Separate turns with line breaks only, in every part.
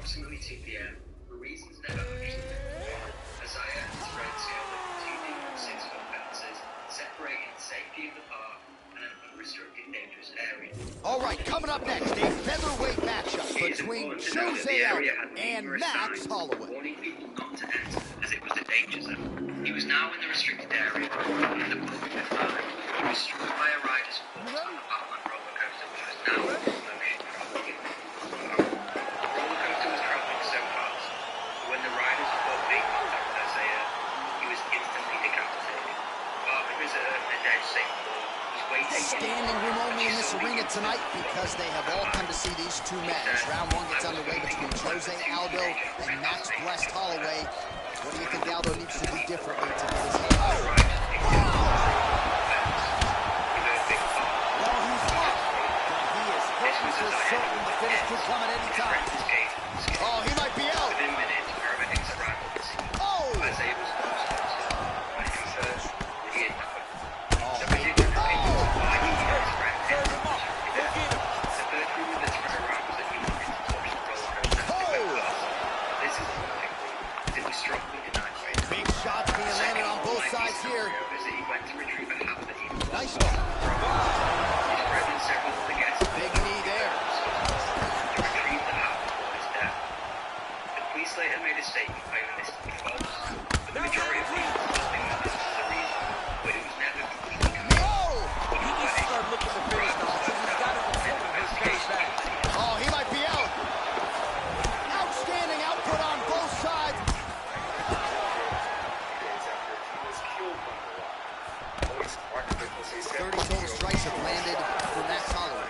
approximately 2 p.m., for reasons never actually known, Isaiah and his friends scaled up 2 different 6-foot fences, separating the safety of the park and an unrestricted dangerous area.
All right, coming up next, a featherweight matchup between Jose Aldo and Max Holloway.
Warning people not to enter, as it was a danger zone. He was now in the restricted area, and the public at time, he was struck by a rider's foot on the Batman roller coaster, which was now in motion. The roller coaster was traveling so fast, that when the rider's foot made contact with Isaiah, he was instantly decapitated. Partly reserved and a dead safe floor was waiting.
Standing room only in this arena tonight because they have all come to see these two men. As round one gets underway between Jose Aldo and Max Blessed Holloway. What do you think Aldo needs to do differently to get his head?
Well, he's
up. He is hoping for certain the finish could come at any time. Oh, he might be out.
Within minutes, paramedics arrived at the scene.
Oh!
Isaiah was when it confirmed that he had died.
Oh,
The predicament why he had his friend hit him. The first rumor that spread around was that he wanted to touch the roller coaster. This is unlikely, as it was strongly denied by him.
big shots being landed on both sides here.
As he went to retrieve a hat that he was
Nice one.
his friend and several other guests
Big knee there.
to retrieve the hat before his death. The police later made a statement claiming this to be false, but the majority of people think that this was the reason, but it was never completely confirmed.
Oh!
He needs to start looking to finish now because he's got to perform in his best back.
Oh, he might be out. Outstanding output on both sides. 30 total strikes have landed for Max Holloway.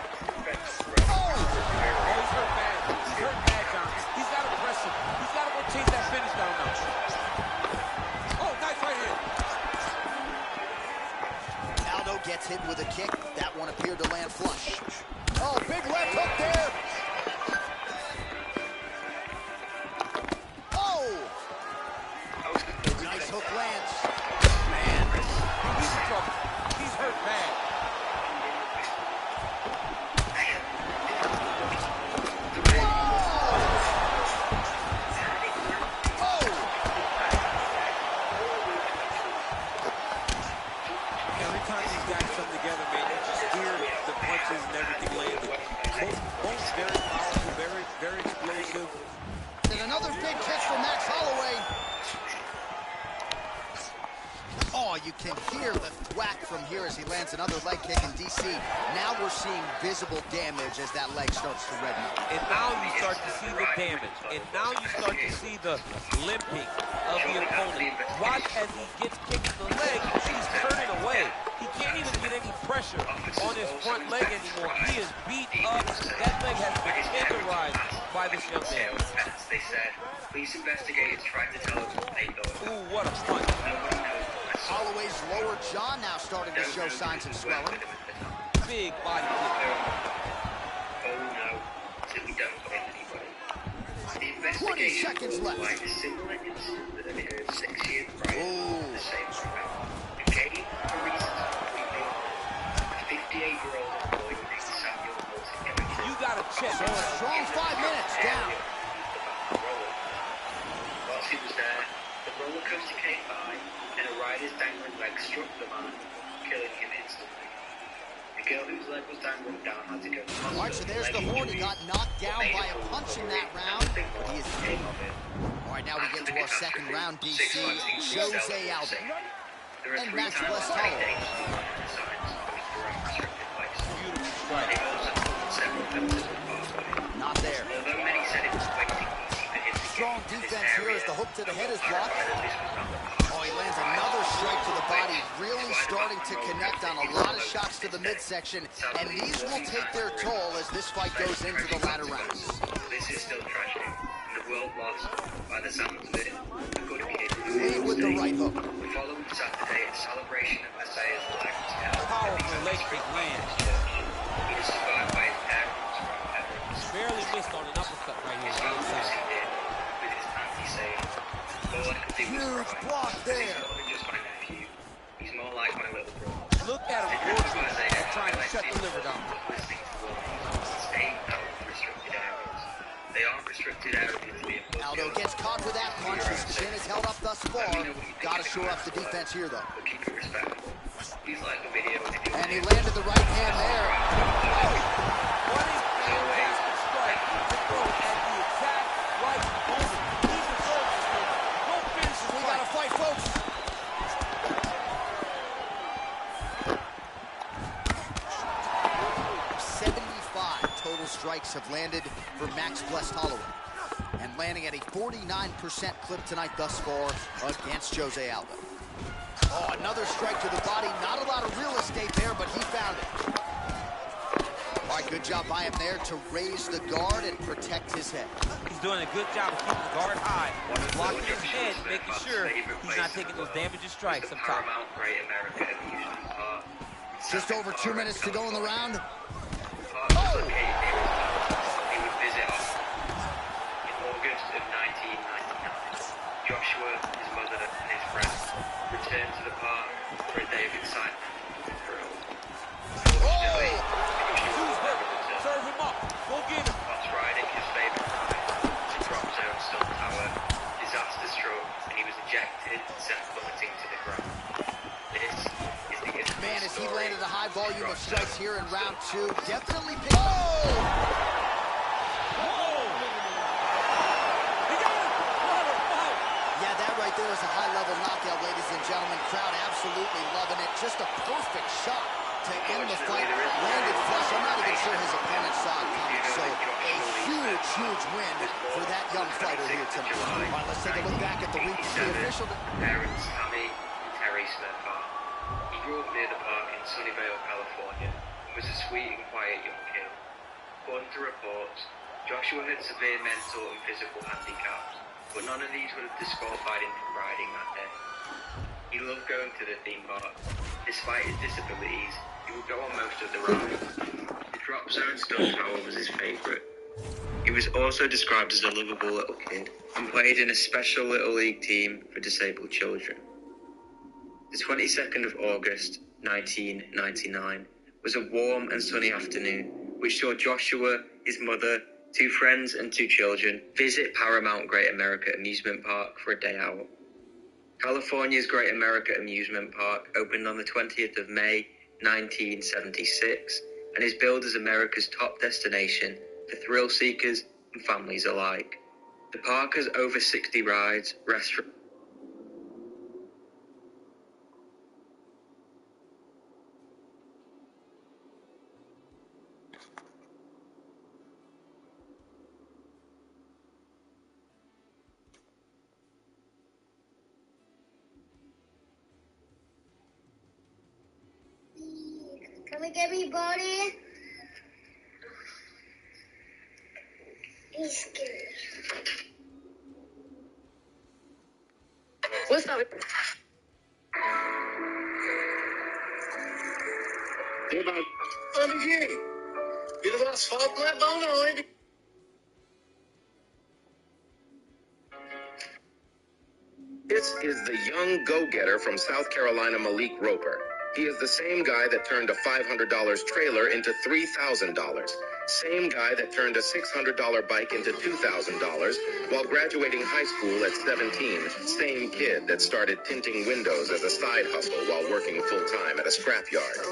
Oh!
Oh, he's hurt bad. He's hurt bad, John. He's got to press him. He's got to go chase that finish down now. Oh, nice right here.
Aldo gets hit with a kick. That one appeared to land flush. Oh, big left hook there. Oh! Nice hook lands. Man.
He's in trouble. He's hurt bad. Every time these guys come together, man, you just hear the punches and everything landing. Both very powerful, very explosive.
And another big kick for Max Holloway. Oh, you can hear the thwack from here as he lands another leg kick in DC. Now we're seeing visible damage as that leg starts to redden up.
And now you start to see the damage. And now you start to see the limping of the opponent. Watch as he gets kicked in the leg, he's turning away. He can't even get any pressure on his front leg anymore. He is beat up. That leg has been tenderized by this young man.
They said, police investigators tried to tell us what they thought.
Ooh, what a punch.
Nobody knows what I saw.
Holloway's lower jaw now starting to show signs of swelling.
Big body kick.
Oh no, till we don't hit anybody. The
20 seconds left.
Like a similar incident that occurred 6 years prior
Ooh.
to the same crime. Again, for reasons completely unknown, a 58-year-old employee named Samuel Wilson.
You got to check.
Strong 5 minutes down.
Whilst he was there, the roller coaster came by and a rider's dangling leg struck the man, killing him instantly. The girl whose leg was dangling down had to go to the hospital.
All right, so there's the horn. He got knocked down by a punch in that round. He is dead. All right, now we get to our second round, DC. Jose Aldo. And Max Blessed Holloway.
Beautiful strike.
Not there.
Although many said it was waiting easy for him to
Strong defense here as the hook to the head is blocked. Oh, he lands another strike to the body, really starting to connect on a lot of shots to the midsection, and these will take their toll as this fight goes into the latter rounds.
This is still tragic, and the world lost, by the sounds of it, a good kid.
Lee with the right hook.
The following Saturday, a celebration of Messiah's life was held.
Powerful leg kick lands.
He was survived by his parents from Evans.
Barely missed on an uppercut right here.
His mom was he did with his auntie saying, all I could do was
Huge
cry.
block there.
He's more than just my nephew. He's more like my little brother.
Look at him working and trying to shut the liver down.
Listening to warnings, staying out of restricted areas. They aren't restricted areas.
Aldo gets caught with that punch. His chin is held up thus far. Got to shore up the defense here, though.
But keep it respectful. Please like the video.
And he landed the right hand there.
What is fantastic strike to throw at the exact right moment. He deserves this thing. Go finish this
We
fight.
got to fight, folks. Total strikes have landed for Max Blessed Holloway, and landing at a 49% clip tonight thus far against Jose Aldo. Oh, another strike to the body. Not a lot of real estate there, but he found it. All right, good job by him there to raise the guard and protect his head.
He's doing a good job of keeping the guard high, blocking his head, making sure he's not taking those damaging strikes up top.
Just over 2 minutes to go in the round.
He would visit us in August of 1999. Joshua, his mother, and his friends returned to the park for a day of excitement and thrill. Unfortunately,
Serve him up. Go get him.
whilst riding his favorite ride, the drop zone stunt tower, disaster struck, and he was ejected and sent plummeting to the ground. This is the
Man, as he landed a high volume of strikes here in round two, definitely picked. Oh! Yeah, that right there is a high-level knockout, ladies and gentlemen. Crowd absolutely loving it. Just a perfect shot to end the fight. Landed flush. I'm not even sure his opponent saw it coming. So a huge, huge win for that young fighter here tonight. All right, let's take a look back at the replay. Official.
Parents Tammy and Terry Smith are. He grew up near the park in Sunnyvale, California, and was a sweet and quiet young kid. According to reports, Joshua had severe mental and physical handicaps, but none of these would have disqualified him from riding that day. He loved going to the theme park. Despite his disabilities, he would go on most of the rides. The drop zone stunt tower was his favourite. He was also described as a lovable little kid and played in a special little league team for disabled children. The 22nd of August, 1999, was a warm and sunny afternoon, which saw Joshua, his mother, 2 friends and 2 children visit Paramount Great America Amusement Park for a day out. California's Great America Amusement Park opened on the 20th of May, 1976, and is billed as America's top destination for thrill seekers and families alike. The park has over 60 rides, restaurants.
Come and get me, buddy. He's scared.
What's up? Det var Olivier. Vill du vara svag på banan?
This is the young go-getter from South Carolina, Malik Roper. He is the same guy that turned a $500 trailer into $3,000. Same guy that turned a $600 bike into $2,000 while graduating high school at 17. Same kid that started tinting windows as a side hustle while working full-time at a scrapyard.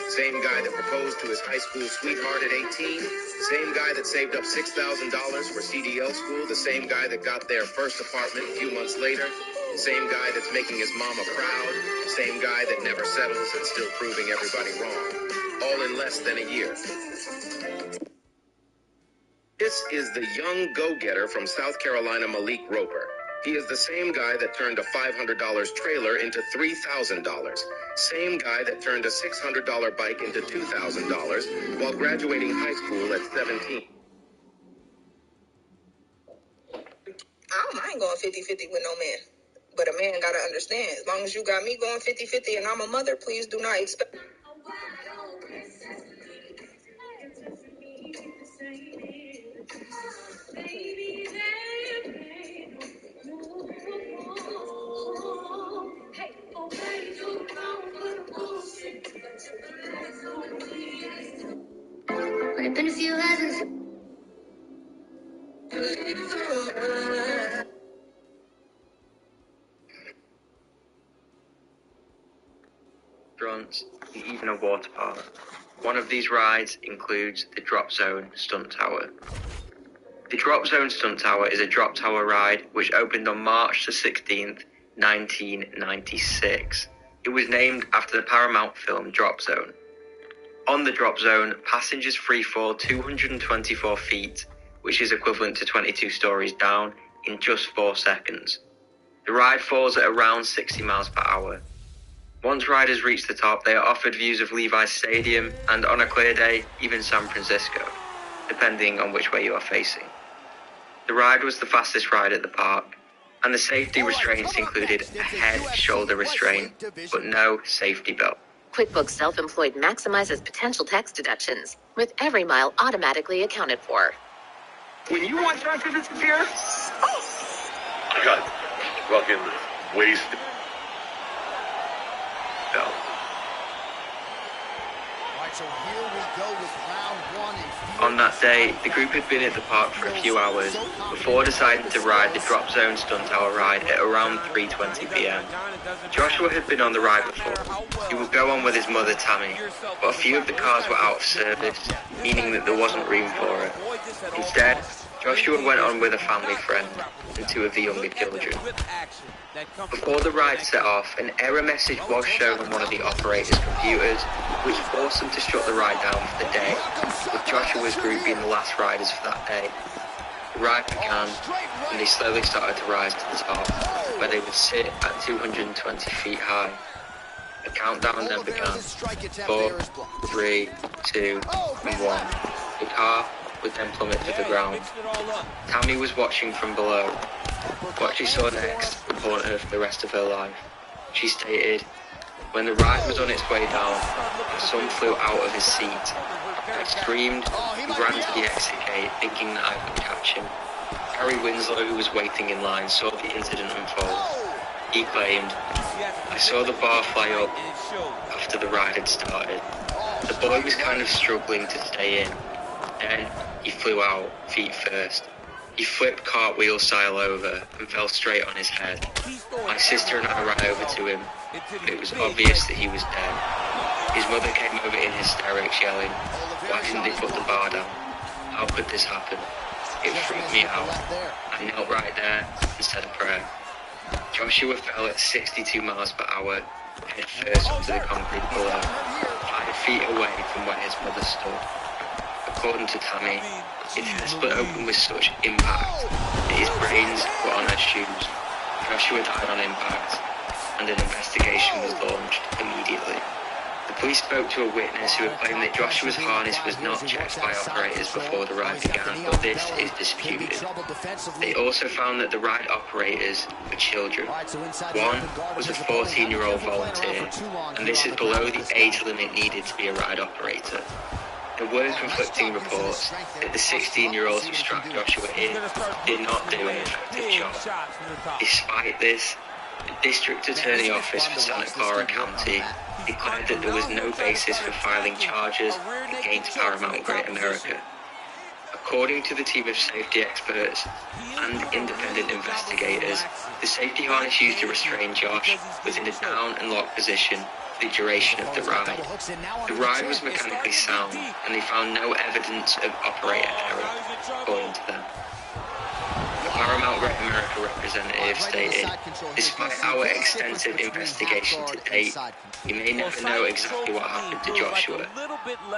Same guy that proposed to his high school sweetheart at 18. Same guy that saved up $6,000 for CDL school. The same guy that got their first apartment a few months later. Same guy that's making his mama proud. Same guy that never settles and still proving everybody wrong. All in less than a year. This is the young go-getter from South Carolina, Malik Roper. He is the same guy that turned a $500 trailer into $3,000. Same guy that turned a $600 bike into $2,000 while graduating high school at 17.
I don't mind going 50-50 with no man. But a man got to understand, as long as you got me going 50-50 and I'm a mother, please do not expect...
But it's been a few hours.
Restaurants, and even a water park. One of these rides includes the Drop Zone Stunt Tower. The Drop Zone Stunt Tower is a drop tower ride which opened on March the 16th, 1996. It was named after the Paramount film Drop Zone. On the Drop Zone, passengers freefall 224 feet, which is equivalent to 22 stories down, in just 4 seconds. The ride falls at around 60 miles per hour. Once riders reach the top, they are offered views of Levi's Stadium and, on a clear day, even San Francisco, depending on which way you are facing. The ride was the fastest ride at the park, and the safety restraints included a head-shoulder restraint, but no safety belt.
QuickBooks Self-Employed maximizes potential tax deductions, with every mile automatically accounted for.
When you want time to disappear,
I got fucking wasted. No.
All right, so here we go with round 1 in Fury.
On that day, the group had been at the park for a few hours before deciding to ride the Drop Zone Stunt Tower ride at around 3:20 p.m. Joshua had been on the ride before. He would go on with his mother, Tammy, but a few of the cars were out of service, meaning that there wasn't room for it. Instead, Joshua went on with a family friend and 2 of the younger children. Before the ride set off, an error message was shown on one of the operator's computers, which forced them to shut the ride down for the day, with Joshua's group being the last riders for that day. The ride began, and they slowly started to rise to the top, where they would sit at 220 feet high. A countdown then began. 4, 3, 2, and 1. The car would then plummet to the ground. Tammy was watching from below. What she saw next would haunt her for the rest of her life. She stated, "When the ride was on its way down, my son flew out of his seat. I screamed and ran to the exit gate, thinking that I could catch him. Harry Winslow, who was waiting in line, saw the incident unfold. He claimed, I saw the bar fly up after the ride had started. The boy was kind of struggling to stay in. Then he flew out, feet first. He flipped cartwheel style over and fell straight on his head. My sister and I ran over to him, but it was obvious that he was dead. His mother came over in hysterics, yelling, 'Why didn't they put the bar down? How could this happen?' It freaked me out. I knelt right there and said a prayer." Joshua fell at 62 miles per hour, head first onto the concrete below, 5 feet away from where his mother stood. According to Tammy, his head split open with such impact that his brains were on her shoes. Joshua died on impact, and an investigation was launched immediately. The police spoke to a witness who had claimed that Joshua's harness was not checked by operators before the ride began, but this is disputed. They also found that the ride operators were children. One was a 14-year-old volunteer, and this is below the age limit needed to be a ride operator. There were conflicting reports that the 16-year-olds who strapped Joshua in did not do an effective job. Despite this, the District Attorney Office for Santa Clara County declared that there was no basis for filing charges against Paramount Great America. According to the team of safety experts and independent investigators, the safety harness used to restrain Josh was in a down and locked position for the duration of the ride. The ride was mechanically sound, and they found no evidence of operator error, according to them. The Paramount Great America representative stated, "Despite our extensive investigation to date, we may never know exactly what happened to Joshua.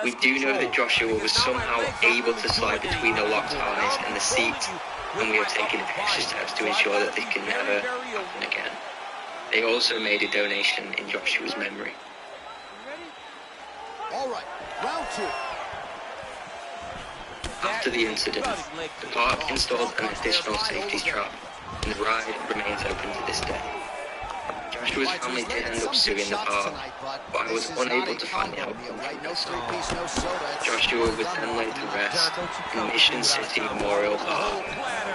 We do know that Joshua was somehow able to slide between the locked harness and the seat, and we have taken extra steps to ensure that this can never happen again." They also made a donation in Joshua's memory.
All right, round 2.
After the incident, the park installed an additional safety strap, and the ride remains open to this day. Joshua's family did end up suing the park, but I was unable to find the outcome from this. Joshua was then laid to rest in Mission City Memorial Park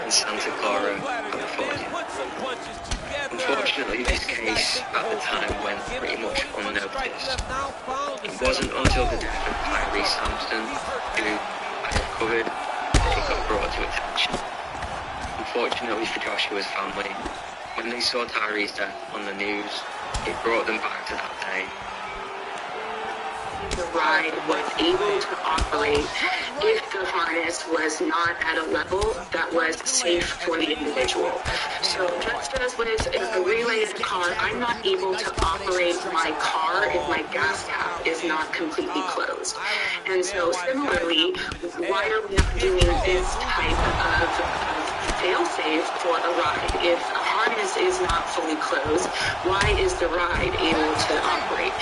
in Santa Clara, California. Unfortunately, this case at the time went pretty much unnoticed. It wasn't until the death of Tyree Sampson, who I have covered, that it got brought to attention. Unfortunately for Joshua's family, when they saw Tyree's death on the news, it brought them back to that day.
The ride was able to operate if the harness was not at a level that was safe for the individual. So just as with a related car, I'm not able to operate my car if my gas tap is not completely closed. And so similarly, why are we not doing this type of fail-safe for a ride? If a harness is not fully closed, why is the ride able to operate?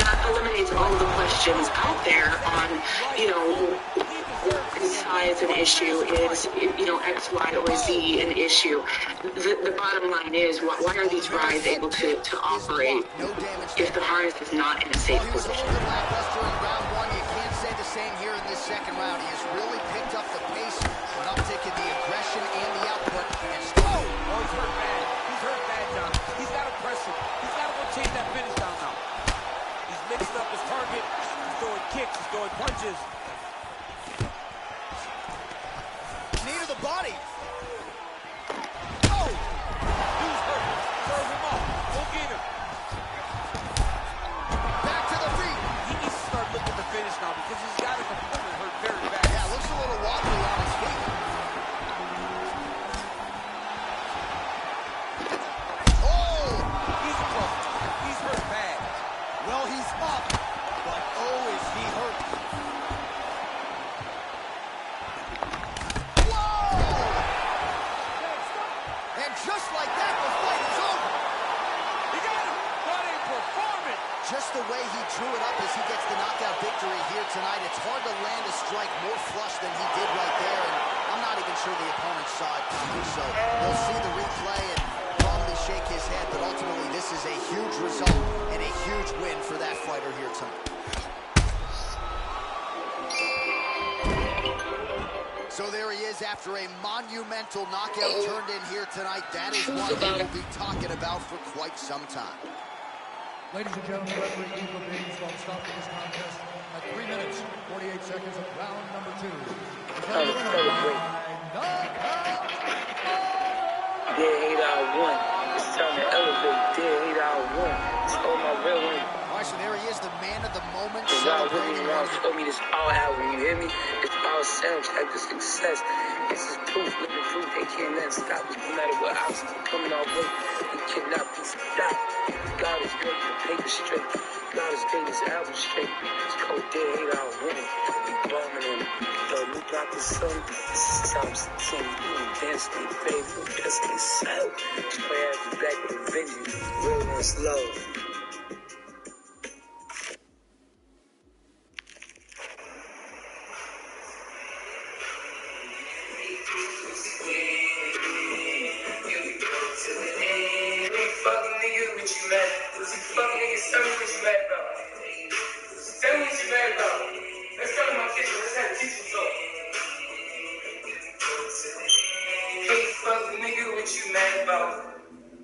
That eliminates all the questions out there on, size an issue, is, X, Y, or Z an issue. The bottom line is, why are these rides able to operate if the harness is not in a safe position?
He was a little bit lackluster in round one. You can't say the same here in this second round. He has really picked up the pace, an uptick in the aggression and the output. And
he's hurt bad. He's hurt bad, John. He's got to press him. He's got to go chase that finish down now. He's mixed up his target. He's throwing kicks. He's throwing punches.
Knee to the body.
Oh! Dude's hurt. Serve him off. Go get him.
Back to the feet.
He needs to start looking to finish now because he's got his opponent hurt very bad.
Yeah, looks a little wobbly on his feet. Oh!
He's close. He's hurt bad.
Well, he's up, but oh, is he hurt. Just like that, the fight is over.
He got him. What a performance.
Just the way he drew it up as he gets the knockout victory here tonight. It's hard to land a strike more flush than he did right there. And I'm not even sure the opponent saw it coming. So he'll see the replay and probably shake his head. But ultimately, this is a huge result and a huge win for that fighter here tonight. So there he is after a monumental knockout turned in here tonight. That is one we will be talking about for quite some time.
Ladies and gentlemen, referee Eagle Baines will stop this contest at 3 minutes, 48 seconds of round number 2.
Dead 8-1. It's time to elevate. Dead 8-1. It's all my real one.
All right, so there he is, the man of the moment.
Y'all really around told me this all album, you hear me? It's all soundtrack to success. This is proof, living proof. They can't let stop us no matter what obstacles coming our way. We cannot be stopped. God is great, the paper straight. God is great, this album straight. It's called Dead 8-1. We bombing on it. New block is sun. This is time to sing. Dance, stay faithful, just stay sound. Square ass back with a vengeance. Real one's love.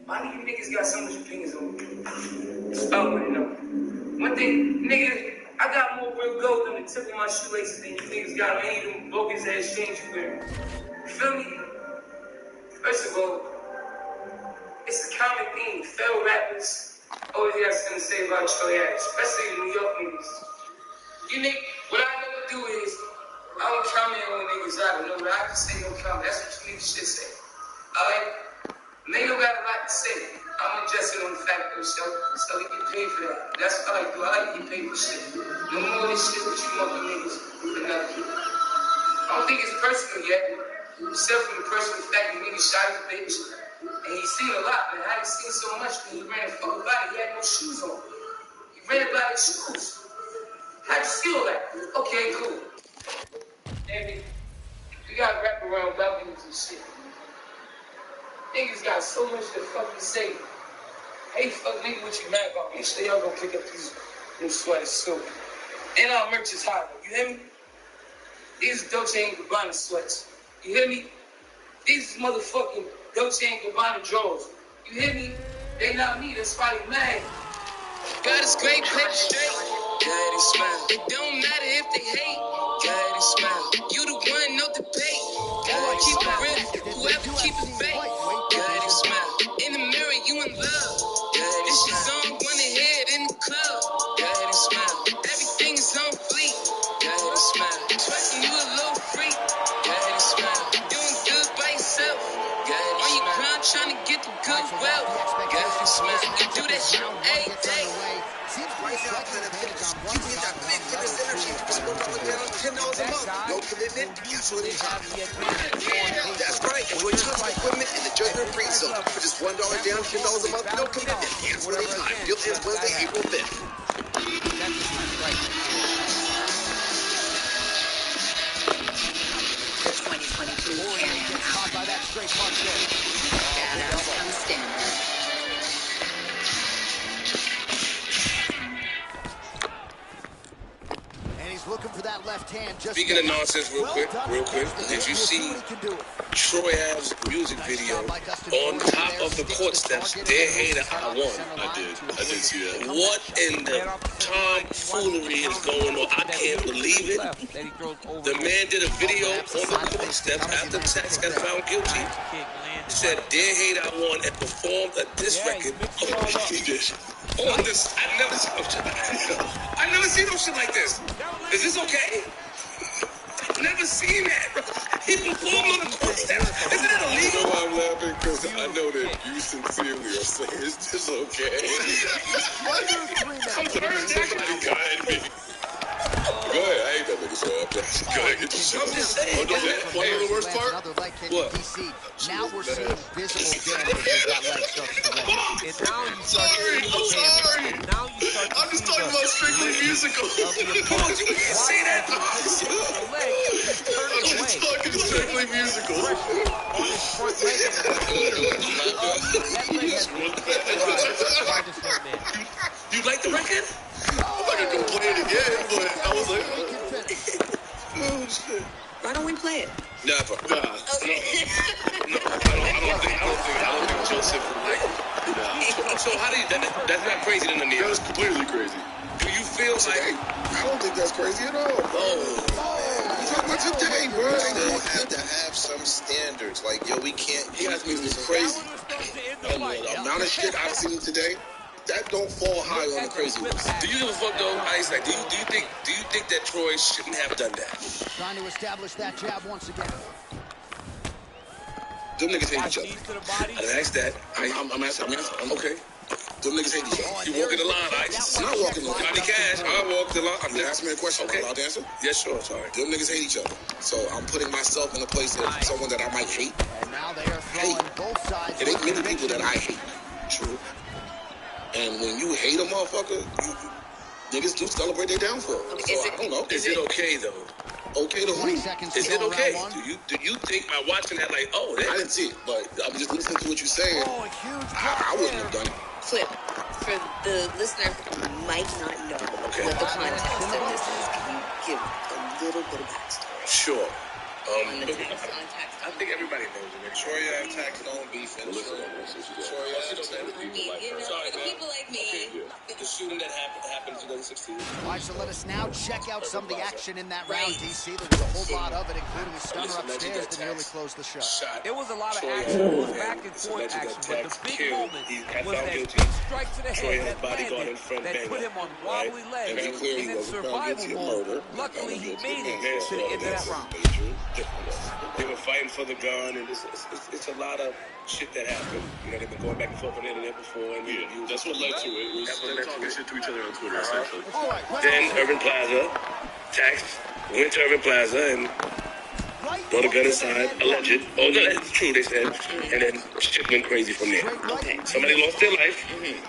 Why do you niggas got so much opinions on me? I already know. One thing, nigga, I got more real gold on the tip of my shoelaces than you niggas got on any of them bogus ass chains you wear. You feel me? First of all, it's a common theme. Failed rappers always got something to say about your ass, especially the New York niggas. You niggas, what I never do is, I don't comment on niggas I don't know, but I can say no comment. That's what you niggas should say. Alright? Nigga got a lot to say. I'm adjusting on the fact of so he get paid for that. That's what I like to do. I like to get paid for shit. No more of this shit with you mother niggas for nothing. I don't think it's personal yet, except for the personal fact that niggas shot his bitch. And he's seen a lot, but how he seen so much when he ran a fucking body? He had no shoes on. He ran about his shoes. How'd you feel that? Okay, cool. Maybe we gotta wrap around about niggas and shit. Niggas got so much to fucking say. Hey, fuck nigga, what you mad about? Make sure y'all go pick up these new sweaters too. And our merch is hot. You hear me? These Dolce & Gabbana sweats. You hear me? These motherfucking Dolce & Gabbana drawers. You hear me? They not me, that's why they mad. God is great, paper straight. God, he smile. It don't matter if they hate. God, he smile. You the one, not the pay. God, keep it real. Whoever keep it fake. Go ahead and smile. In the mirror, you in love. Go ahead and smile. This is on one ahead in the club. Go ahead and smile. Everything is on fleek. Go ahead and smile. Twerking, you a little freak. Go ahead and smile. Doing good by yourself. Go ahead and smile. On your grind, trying to get the good wealth. Go ahead and smile. You do that shit every day.
Right now, you get that big fitness energy for just $1 down, $10 a month. No commitment, cancel anytime. That's right. Enjoy tons of equipment in the Judgment Free Zone for just $1 down, $10 a month. No commitment, cancel anytime. Deal ends Wednesday, April 5th.
The 2022 Can-Am
Caught by that straight punch there.
Badass comes standard.
Looking for that left hand. Just
speaking of nonsense, real quick, did you see Troy Ave's music video on top of the court steps? Dear hater, I won.
I did see that.
What in the tomfoolery is going on? I can't believe it. The man did a video on the court steps after Tax got found guilty. He said, "Dear hater, I won," and performed a diss record. On this, I've never seen no shit like this. Is this okay? I've never seen that, bro. He performed on the court steps. Isn't it illegal?
You know why I'm laughing? Because I know that you sincerely are saying, is this okay?
I'm sorry, Jack.
Go ahead, I ain't that nigga, so go ahead, get your shit.
I'm just saying.
Want to know the worst part?
What? Now we're seeing visible damage as that leg starts to run.
And now you start to see the damage. And now you start to
I'm just talking about strictly musical.
Come on, you can't say that.
The leg is turning
I'm just talking strictly musical.
On his front leg and that leg has been by this young man.
You like the record?
I'm not gonna go play it again, but I was like,
oh shit.
Why don't we play it?
Never.
Okay.
No, I don't think Joseph would like it. Nah. So how do you, that's not crazy to me.
That's completely crazy.
Do you feel like,
I don't think that's crazy at all.
oh,
I'm talking about today, bro.
They have to have some standards. Like, yo, we can't.
he has me crazy.
The amount of shit I've seen today, that don't fall high on the crazy list.
Do you give a fuck though? I ain't like, do you think that Troy shouldn't have done that?
Trying to establish that jab once again.
Them niggas hate each other. I didn't ask that. I'm asking. Okay. Them niggas hate each other. You walking the line, Ice?
I'm not walking the line.
Johnny Cash, I walk the line.
You asked me a question.
Okay.
I'm allowed to answer?
Yes, sure. Sorry.
Them niggas hate each other. So I'm putting myself in a place of someone that I might hate.
And now they are throwing both sides.
It ain't many people that I hate. True. And when you hate a motherfucker, niggas do celebrate their downfall. So I don't know.
Is it okay though?
Okay to who?
Is it okay? Do you think by watching that like, oh,
I didn't see it, but I'm just listening to what you're saying.
Oh, a huge
I wouldn't have done it.
Flip, for the listener who might not know what the context of this is, can you give a little bit of backstory?
Sure.
On the tax, on tax.
I think everybody knows it.
Troy Ave tax don't beef. Troy Ave
People like me.
The shooting that happened in 2016.
All right, so let us now check out some of the action in that round, DC. There was a whole lot of it, including a stunner upstairs that nearly closed the show.
It was a lot of action. It was back and forth action. But the big moment was that big strike to the head that landed that put him on wobbly legs. And in survival mode, luckily he made it to the end of that round.
They were fighting for the gun, and it's a lot of shit that happened. You know, they've been going back and forth on the internet before. And
that's what led to it.
That's what led to
talking shit to each other on Twitter, essentially.
Then Irving Plaza, Tax went to Irving Plaza and brought a gun inside, alleged. Oh, no, that's true, they said. And then shit went crazy from there.
Okay.
Somebody lost their life.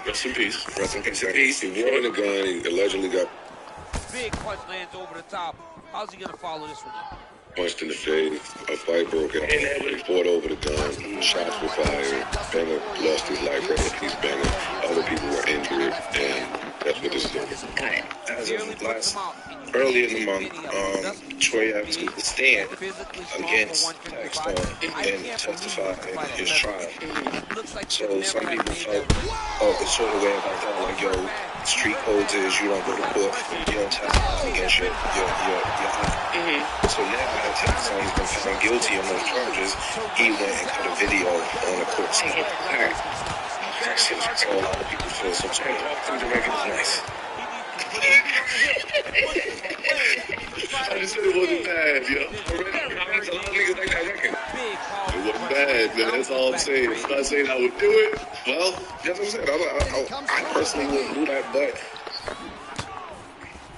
Rest in peace.
Rest in peace.
He brought in a gun, he allegedly got
Big punch lands over the top. How's he going to follow this one up?
punched in the face, a fight broke out, he fought over the gun, shots were fired, Banger lost his life, rest in peace, Banger. Other people were injured, and That's what this is.
Got it.
As of earlier in the month, Troy Evans could stand against Taxstone and testify in his trial. So some people felt a sort of way about that, like, yo, street codes is you don't go to court, you don't testify against your high. So now that Taxstone's been found guilty on those charges, he went and cut a video on the court stand. That shit is how a lot of people feel. So trying to talk to the record is nice. I just said it wasn't bad, yo. Already, comments, a lot of niggas like that record. It wasn't bad, man. That's all I'm saying. It's not saying I would do it. Well, that's what I'm saying. I personally wouldn't do that, but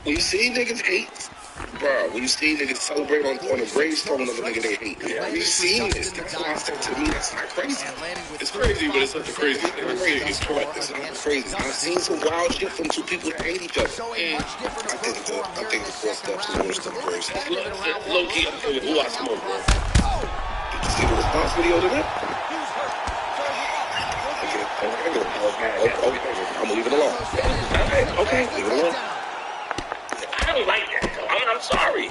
when you see niggas hate, bro, when you see niggas celebrate on a gravestone of a nigga they hate, we've seen this. That's why I said, to me, that's not crazy. It's crazy, but it's not the crazy. It's correct. It's not crazy. I've seen some wild shit from two people that hate each other. I think the 4 steps is worse than the gravestone. Low-key, I'm telling you, who I smoke, bro. Did you see the response video to that? Okay, I'm gonna leave it alone. Okay, leave it alone.
I don't like that, though. I'm sorry.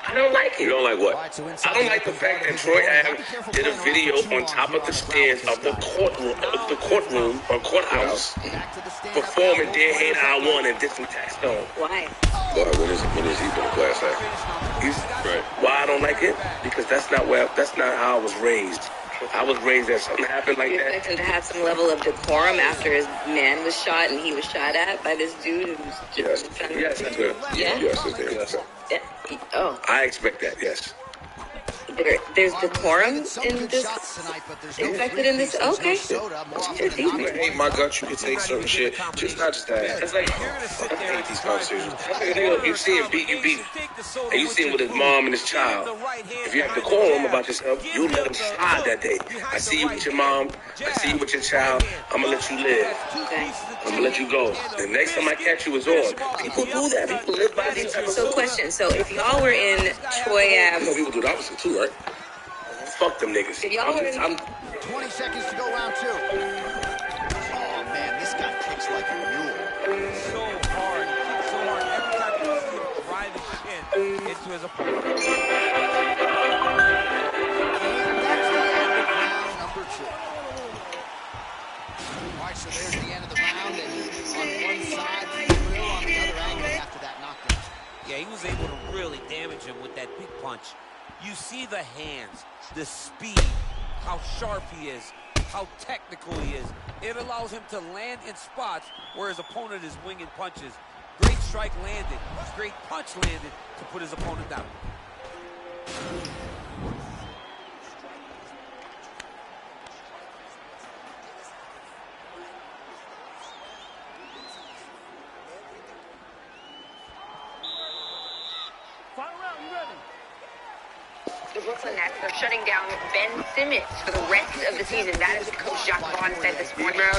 I don't like it.
You don't like what?
I don't like the fact that Troy Ave did a video on top of the stairs of the courtroom or courthouse performing Dead Hate I Won and dissing Taxstone.
Why?
Well, when is he been a class act? Right.
Why I don't like it? Because that's not how I was raised. I was raised that something happened like
You
that.
expect him to have some level of decorum after his man was shot and he was shot at by this dude who's just trying to...
Yes, that's good.
Yeah?
Yes.
Oh.
I expect that, yes.
There's decorum in this, expected in this, okay.
You can hate my guts, you can say certain shit. Just not just that.
It's like,
I hate these conversations.
You see him beat, and you see him with his mom and his child. If you have to call him about yourself, you let him slide that day. I see you with your mom, I see you with your child, I'm gonna let you live. I'm gonna let you go. The next time I catch you is on. People do that. People live by these type of
So question, so if y'all were in Troy Ave...
People do the opposite too, right?
Fuck them niggas.
If y'all were in...
20 seconds to go, round 2. Oh, man, this guy kicks like a mule.
So hard. He kicks so hard. Every time you see him drive his shin into his opponent.
That's the end of round number 2. All right, so there's the end of the round, and on one side, Will, on the other angle after that knockdown.
Yeah, he was able to really damage him with that big punch. You see the hands, the speed, how sharp he is, how technical he is. It allows him to land in spots where his opponent is winging punches. Great strike landed, great punch landed to put his opponent down.
The Brooklyn Nets are shutting down Ben Simmons for the rest of the season. That is what Coach Jacques Vaughn said this morning. Now,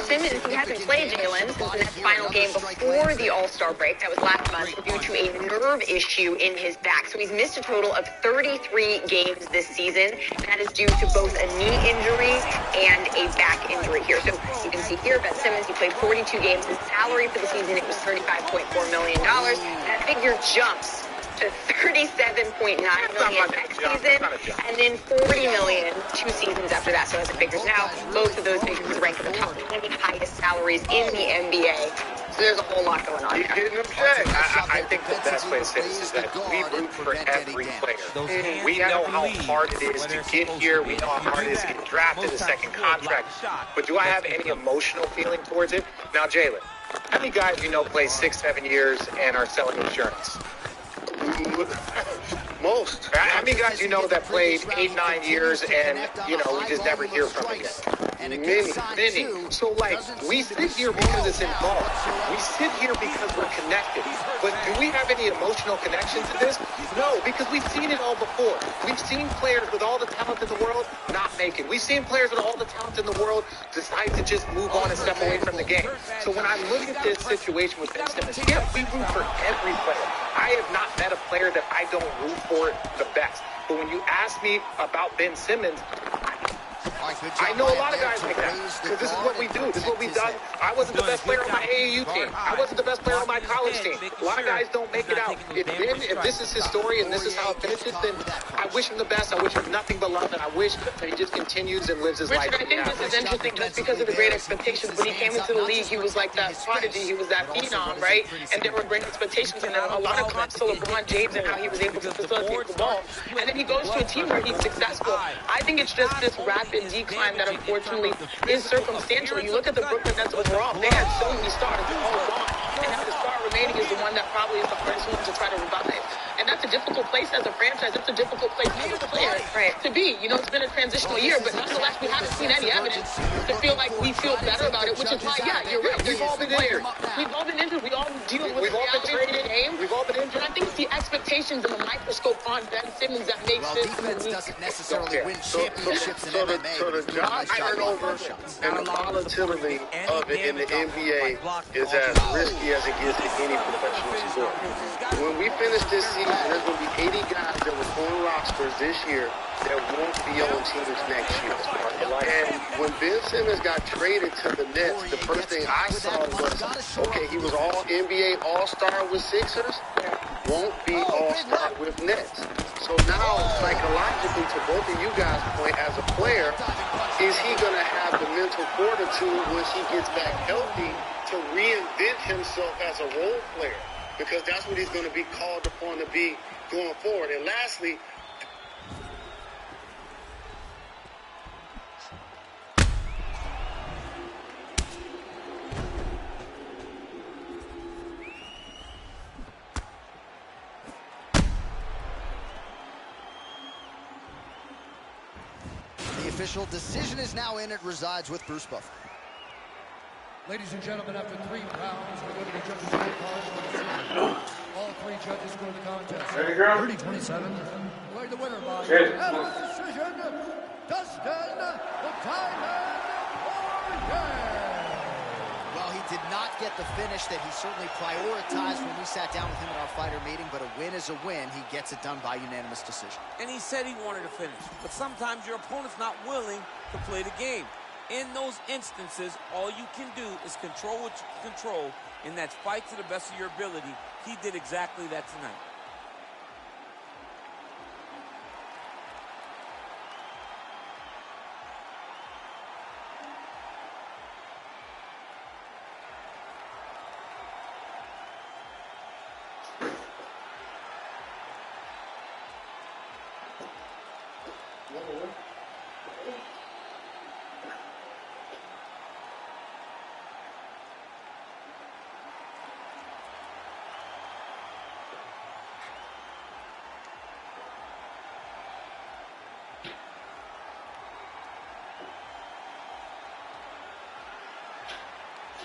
Simmons, he hasn't played, Jalen, since the Nets' final game before the All-Star break. That was last month due to a nerve issue in his back. So he's missed a total of 33 games this season. That is due to both a knee injury and a back injury here. So you can see here, Ben Simmons, he played 42 games. His salary for the season, it was $35.4 million. That figure jumps to $37.9 million next season, and then $40 million 2 seasons after that. So as it figures now, both of those figures rank in the top 20 highest salaries in the NBA. So there's a whole lot going on.
You didn't object. I think the best way to say this is that we root for every player. We know how hard it is to get here. We know how hard it is to get drafted, a second contract. But do I have any emotional feeling towards it? Now, Jalen, how many guys you know play 6-7 years and are selling insurance? Most. How many guys you know that played 8-9 years and, you know, we just never hear from again? Many. So, like, we sit here because it's involved. We sit here because we're connected. But do we have any emotional connection to this? No, because we've seen it all before. We've seen players with all the talent in the world not make it. We've seen players with all the talent in the world decide to just move on and step away from the game. So when I look at this situation with Ben Simmons, yeah, we root for every player. I have not met a player that I don't root for the best. But when you ask me about Ben Simmons, I know a lot of guys like that because this is what we do. This is what we've done. I wasn't the best player on my AAU team. I wasn't the best player on my college team. A lot of guys don't make it out. If this is his story and this is how it finishes, then I wish him the best. I wish him nothing but love, and I wish that he just continues and lives his life.
Richard, I think this is interesting just because of the great expectations. When he came into the league, he was like that prodigy. He was that phenom, right? And there were great expectations, and a lot of comps to LeBron James and how he was able to facilitate the ball. And then he goes to a team where he's successful. I think it's just this rapid decline that unfortunately is circumstantial. You look at the Brooklyn Nets overall, they had so many stars all gone. And now the star remaining is the one that probably is the hardest one to try to revive. And that's a difficult place as a franchise. It's a difficult place as a player to be. You know, it's been a transitional year, but nonetheless, we haven't seen any evidence to feel like we feel better about it, which is why, yeah, you're right.
We've all been injured.
We've all been injured. We all deal with the reality of the game.
We've all been injured.
And I think it's the expectations and the microscope on Ben Simmons that makes this
defense doesn't necessarily win championships in MMA.
So the job turnover and the volatility of it in the NBA is as risky as it gets in any professional sport. When we finish this season, there's going to be 80 guys that were on rosters this year that won't be on teams next year. And when Ben Simmons got traded to the Nets, the first thing I saw was, okay, he was all NBA All-Star with Sixers, won't be All-Star with Nets. So now, psychologically, to both of you guys' point, as a player, is he going to have the mental fortitude once he gets back healthy to reinvent himself as a role player? Because that's what he's going to be called upon to be going forward. And lastly,
the official decision is now in. It resides with Bruce Buffer.
Ladies and gentlemen, after 3 rounds, we go to the judges' scorecards. All 3 judges score the contest.
Ready, girl?
30-27. We're the winner by
Cheers.
unanimous decision, Dustin the Diamond Poirier.
Well, he did not get the finish that he certainly prioritized when we sat down with him at our fighter meeting, but a win is a win. He gets it done by unanimous decision.
And he said he wanted to finish, but sometimes your opponent's not willing to play the game. In those instances, all you can do is control what you can control, and that's fight to the best of your ability. He did exactly that tonight.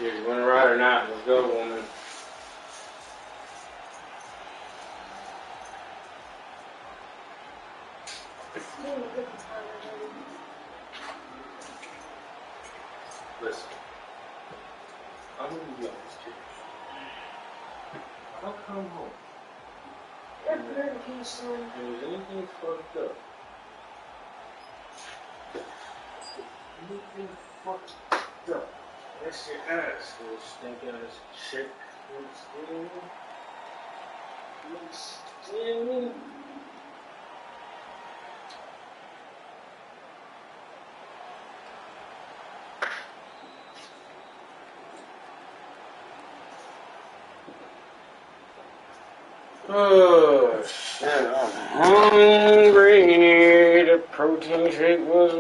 Yeah, you want to ride or not? Let's go, woman. Listen, I'm going to be honest with you. I'll come home. And if there's anything fucked up, anything fucked up, that's your ass, little stink ass shit. You understand me? Oh shit, I'm hungry. The protein shake was